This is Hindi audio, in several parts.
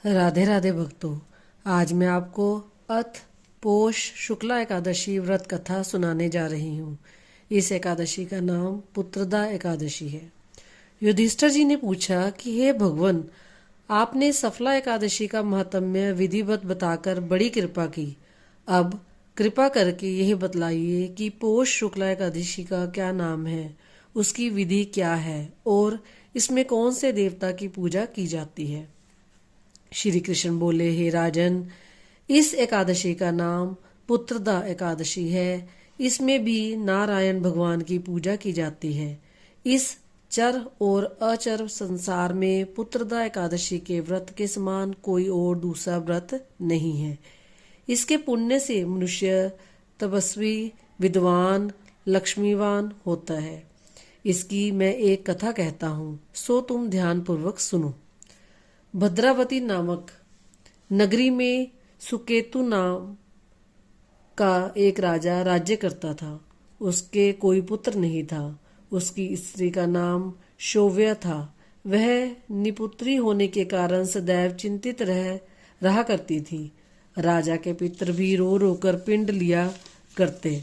राधे राधे भक्तों। आज मैं आपको अथ पोष शुक्ला एकादशी व्रत कथा सुनाने जा रही हूँ। इस एकादशी का नाम पुत्रदा एकादशी है। युधिष्ठिर जी ने पूछा कि हे भगवान, आपने सफला एकादशी का महात्म्य विधिवत बताकर बड़ी कृपा की। अब कृपा करके यह बतलाइए कि पोष शुक्ला एकादशी का क्या नाम है, उसकी विधि क्या है और इसमें कौन से देवता की पूजा की जाती है। श्री कृष्ण बोले, हे राजन, इस एकादशी का नाम पुत्रदा एकादशी है। इसमें भी नारायण भगवान की पूजा की जाती है। इस चर और अचर संसार में पुत्रदा एकादशी के व्रत के समान कोई और दूसरा व्रत नहीं है। इसके पुण्य से मनुष्य तपस्वी, विद्वान, लक्ष्मीवान होता है। इसकी मैं एक कथा कहता हूँ, सो तुम ध्यान पूर्वक सुनो। भद्रावती नामक नगरी में सुकेतु नाम का एक राजा राज्य करता था। उसके कोई पुत्र नहीं था। उसकी स्त्री का नाम शौव्य था। वह निपुत्री होने के कारण सदैव चिंतित रहा करती थी। राजा के पितर भी रो रो कर पिंड लिया करते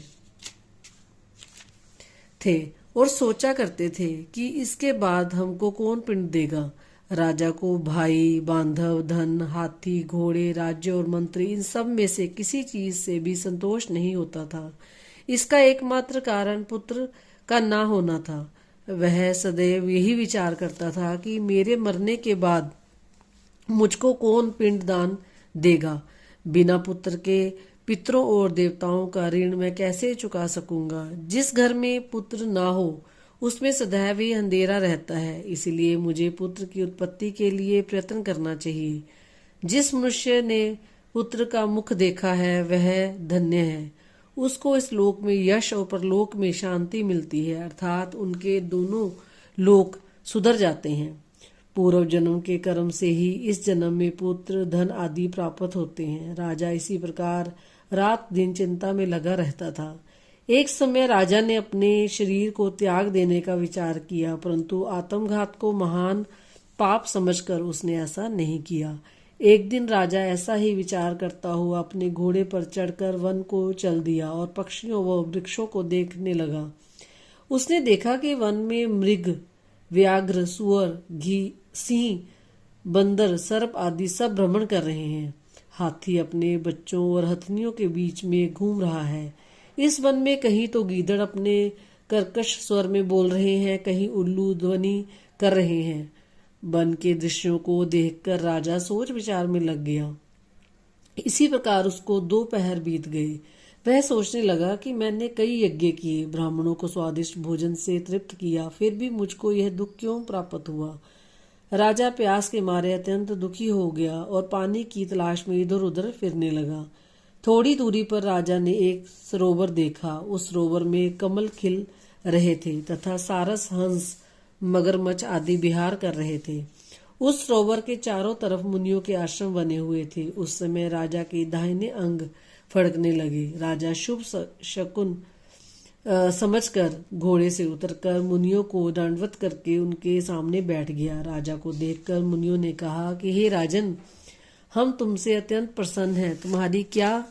थे और सोचा करते थे कि इसके बाद हमको कौन पिंड देगा। राजा को भाई, बांधव, धन, हाथी, घोड़े, राज्य और मंत्री, इन सब में से किसी चीज से भी संतोष नहीं होता था। इसका एकमात्र कारण पुत्र का ना होना था। वह सदैव यही विचार करता था कि मेरे मरने के बाद मुझको कौन पिंड दान देगा। बिना पुत्र के पितरों और देवताओं का ऋण मैं कैसे चुका सकूंगा। जिस घर में पुत्र ना हो उसमें सदैव ही अंधेरा रहता है। इसलिए मुझे पुत्र की उत्पत्ति के लिए प्रयत्न करना चाहिए। जिस मनुष्य ने पुत्र का मुख देखा है वह धन्य है। उसको इस लोक में यश और परलोक में शांति मिलती है, अर्थात उनके दोनों लोक सुधर जाते हैं। पूर्व जन्म के कर्म से ही इस जन्म में पुत्र, धन आदि प्राप्त होते हैं। राजा इसी प्रकार रात दिन चिंता में लगा रहता था। एक समय राजा ने अपने शरीर को त्याग देने का विचार किया, परंतु आत्मघात को महान पाप समझकर उसने ऐसा नहीं किया। एक दिन राजा ऐसा ही विचार करता हुआ अपने घोड़े पर चढ़कर वन को चल दिया और पक्षियों व वृक्षों को देखने लगा। उसने देखा कि वन में मृग, व्याघ्र, सुअर, सिंह, बंदर, सर्प आदि सब भ्रमण कर रहे हैं। हाथी अपने बच्चों और हथनियों के बीच में घूम रहा है। इस वन में कहीं तो गीदड़ अपने कर्कश स्वर में बोल रहे हैं, कहीं उल्लू ध्वनि कर रहे हैं। वन के दृश्यों को देखकर राजा सोच विचार में लग गया। इसी प्रकार उसको 2 पहर बीत गए। वह सोचने लगा कि मैंने कई यज्ञ किए, ब्राह्मणों को स्वादिष्ट भोजन से तृप्त किया, फिर भी मुझको यह दुख क्यों प्राप्त हुआ। राजा प्यास के मारे अत्यंत दुखी हो गया और पानी की तलाश में इधर उधर फिरने लगा। थोड़ी दूरी पर राजा ने एक सरोवर देखा। उस सरोवर में कमल खिल रहे थे तथा सारस, हंस, मगरमच्छ आदि विहार कर रहे थे। उस सरोवर के चारों तरफ मुनियों के आश्रम बने हुए थे। उस समय राजा के दाहिने अंग फड़कने लगे। राजा शुभ शकुन समझकर घोड़े से उतरकर मुनियों को दंडवत करके उनके सामने बैठ गया। राजा को देखकर मुनियों ने कहा कि हे राजन, हम तुमसे अत्यंत प्रसन्न हैं। तुम्हारी क्या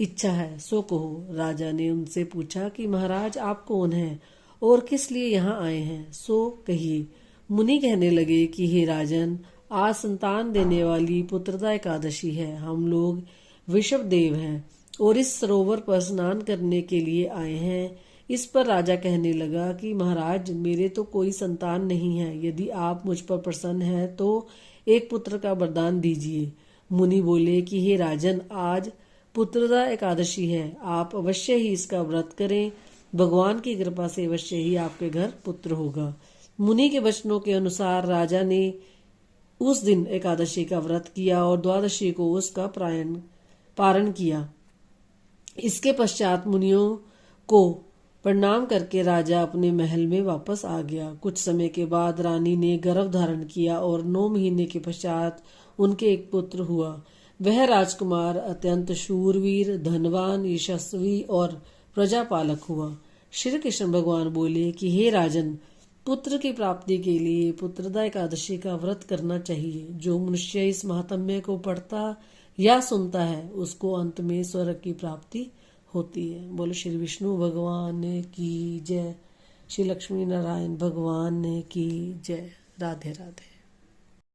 इच्छा है सो कहो। राजा ने उनसे पूछा कि महाराज, आप कौन हैं और किस लिए यहाँ आए हैं, सो कहिए। मुनि कहने लगे कि हे राजन, आज संतान देने वाली पुत्रदा एकादशी है। हम लोग विषव देव हैं और इस सरोवर पर स्नान करने के लिए आए हैं। इस पर राजा कहने लगा कि महाराज, मेरे तो कोई संतान नहीं है। यदि आप मुझ पर प्रसन्न हैं तो एक पुत्र का वरदान दीजिए। मुनि बोले कि हे राजन, आज पुत्रदा एकादशी है, आप अवश्य ही इसका व्रत करें। भगवान की कृपा से अवश्य ही आपके घर पुत्र होगा। मुनि के वचनों के अनुसार राजा ने उस दिन एकादशी का व्रत किया और द्वादशी को उसका पारण किया। इसके पश्चात मुनियों को प्रणाम करके राजा अपने महल में वापस आ गया। कुछ समय के बाद रानी ने गर्भ धारण किया और 9 महीने के पश्चात उनके एक पुत्र हुआ। वह राजकुमार अत्यंत शूरवीर, धनवान, यशस्वी और प्रजापालक हुआ। श्री कृष्ण भगवान बोले कि हे राजन, पुत्र की प्राप्ति के लिए पुत्रदा एकादशी का व्रत करना चाहिए। जो मनुष्य इस महात्म्य को पढ़ता या सुनता है उसको अंत में स्वर्ग की प्राप्ति होती है। बोलो श्री विष्णु भगवान की जय, श्री लक्ष्मी नारायण भगवान की जय। राधे राधे।